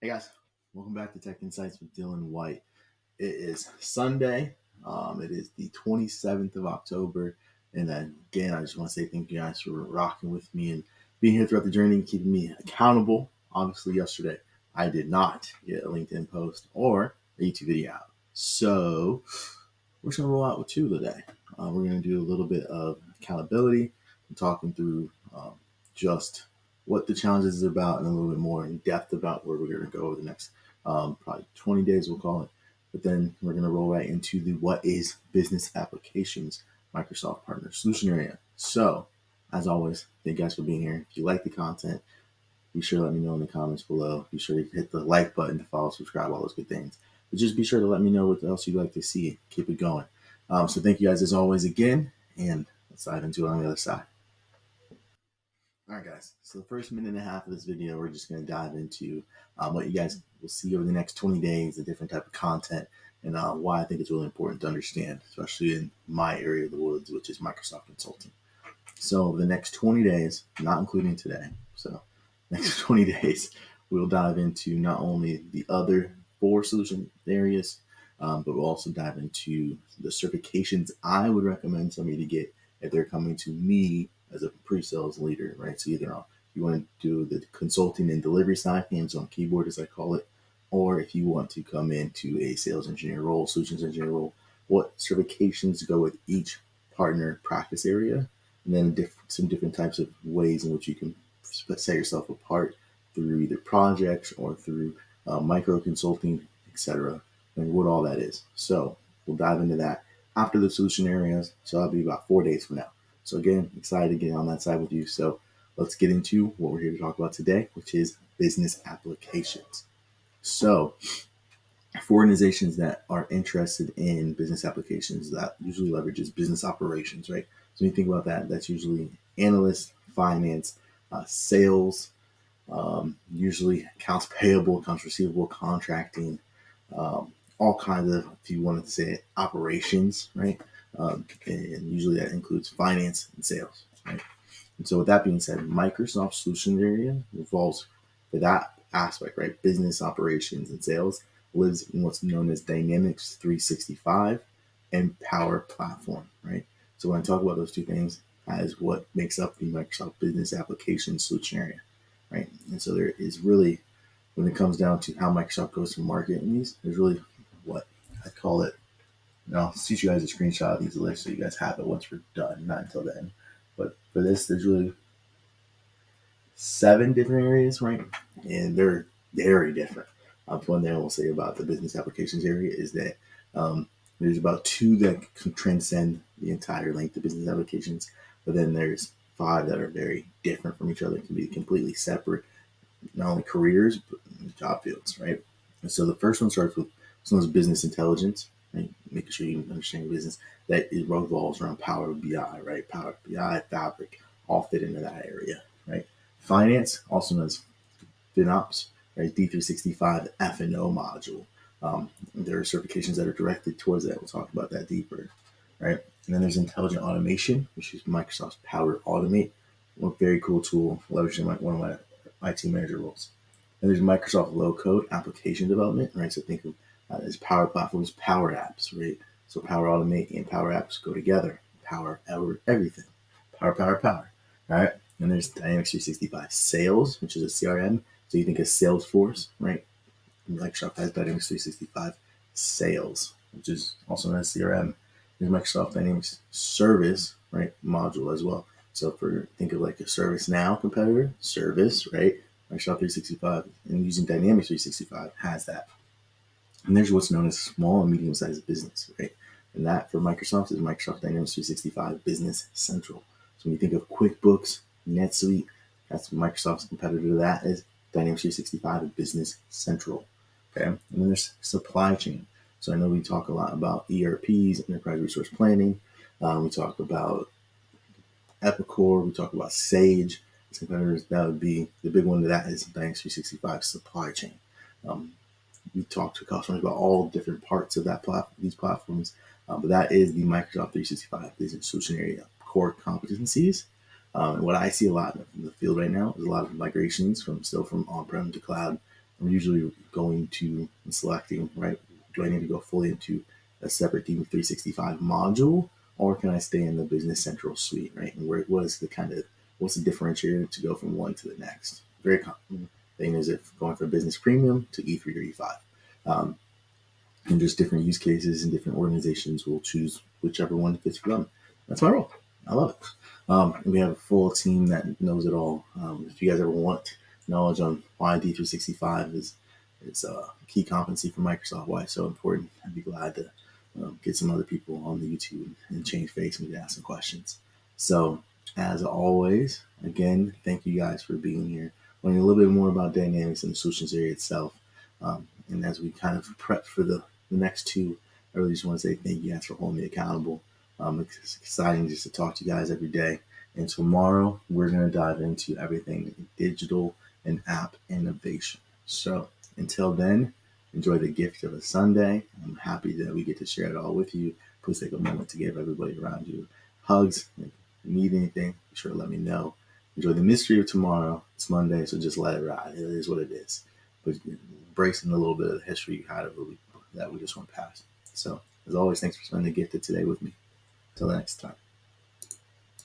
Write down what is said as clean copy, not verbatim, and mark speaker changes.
Speaker 1: Hey guys, welcome back to Tech Insights with Dylan White. It is Sunday. It is the 27th of October. And then again, I just want to say thank you guys for rocking with me and being here throughout the journey and keeping me accountable. Obviously, yesterday I did not get a LinkedIn post or a YouTube video out. So we're just going to roll out with two today. We're going to do a little bit of accountability and talking through just what the challenge is about and a little bit more in depth about where we're going to go over the next probably 20 days, we'll call it. But then we're going to roll right into the what is business applications Microsoft Partner Solution area. So, as always, thank you guys for being here. If you like the content, be sure to let me know in the comments below. Be sure to hit the like button to follow, subscribe, all those good things. But just be sure to let me know what else you'd like to see. Keep it going. So thank you guys as always again, and let's dive into it on the other side. All right, guys. So the first minute and a half of this video, we're just going to dive into what you guys will see over the next 20 days, the different type of content, and why I think it's really important to understand, especially in my area of the woods, which is Microsoft Consulting. So the next 20 days, not including today, so next 20 days, we'll dive into not only the other four solution areas, but we'll also dive into the certifications I would recommend somebody to get if they're coming to me as a pre-sales leader, right? So either you want to do the consulting and delivery side, hands-on keyboard as I call it, or if you want to come into a sales engineer role, solutions engineer role, what certifications go with each partner practice area, and then some different types of ways in which you can set yourself apart through either projects or through micro consulting, etc., and what all that is. So we'll dive into that after the solution areas. So that'll be about 4 days from now. So again, excited to get on that side with you. So let's get into what we're here to talk about today, which is business applications. So for organizations that are interested in business applications, that usually leverages business operations, right? So when you think about that, that's usually analysts, finance, sales, usually accounts payable, accounts receivable, contracting, all kinds of, if you wanted to say it, operations, right? And usually that includes finance and sales, right? And so with that being said, Microsoft Solutions area involves for that aspect, right? Business operations and sales lives in what's known as Dynamics 365 and Power Platform, right? So when I talk about those two things as what makes up the Microsoft Business Application Solution area, right? And so there is really, when it comes down to how Microsoft goes to market in these, there's really what I call it. And I'll shoot you guys a screenshot of these lists so you guys have it once we're done, not until then. But for this, there's really 7 different areas, right? And they're very different. One thing I will say about the business applications area is that there's about 2 that can transcend the entire length of business applications, but then there's 5 that are very different from each other. It can be completely separate, not only careers, but job fields, right? And so the first one starts with some of business intelligence, right? Making sure you understand your business. That it revolves around Power BI, right? Power BI, Fabric, all fit into that area, right? Finance, also known as FinOps, right? D365 F&O module. There are certifications that are directed towards that. We'll talk about that deeper, right? And then there's intelligent automation, which is Microsoft's Power Automate, a very cool tool, leveraging one of my IT manager roles. And there's Microsoft low code application development, right? So think of as Power Platforms, Power Apps, right? So Power Automate and Power Apps go together. Power everything. Power. All right. And there's Dynamics 365 Sales, which is a CRM. So you think of Salesforce, right? Microsoft has Dynamics 365 Sales, which is also known as CRM. There's Microsoft Dynamics Service, right? Module as well. So think of like a ServiceNow competitor, Service, right? Microsoft 365 and using Dynamics 365 has that. And there's what's known as small and medium-sized business, right? And that for Microsoft is Microsoft Dynamics 365 Business Central. So when you think of QuickBooks, NetSuite, that's Microsoft's competitor to that is Dynamics 365 Business Central. Okay. And then there's supply chain. So I know we talk a lot about ERPs, enterprise resource planning. We talk about Epicor. We talk about Sage. As competitors, that would be the big one to that is Dynamics 365 supply chain. We talk to customers about all different parts of these platforms, but that is the Microsoft 365 Business Solution area core competencies. And what I see a lot in the field right now is a lot of migrations from on-prem to cloud, I'm usually going to and selecting, right, do I need to go fully into a separate D365 module, or can I stay in the Business Central suite, right? And what's the differentiator to go from one to the next? Very common thing is if going from Business Premium to E3 or E5. Um, and just different use cases and different organizations will choose whichever one fits for them. That's my role. I love it. And we have a full team that knows it all. If you guys ever want knowledge on why D365 is a key competency for Microsoft, why it's so important, I'd be glad to get some other people on the YouTube and change face and ask some questions. So, as always, again, thank you guys for being here, learning a little bit more about Dynamics and the solutions area itself. And as we kind of prep for the next two, I really just want to say thank you guys for holding me accountable. It's exciting just to talk to you guys every day. And tomorrow, we're going to dive into everything digital and app innovation. So until then, enjoy the gift of a Sunday. I'm happy that we get to share it all with you. Please take a moment to give everybody around you hugs. If you need anything, be sure to let me know. Enjoy the mystery of tomorrow. It's Monday, so just let it ride. It is what it is. But embracing a little bit of the history you had of the week that we just went past. So, as always, thanks for spending the gift of today with me. Until next time.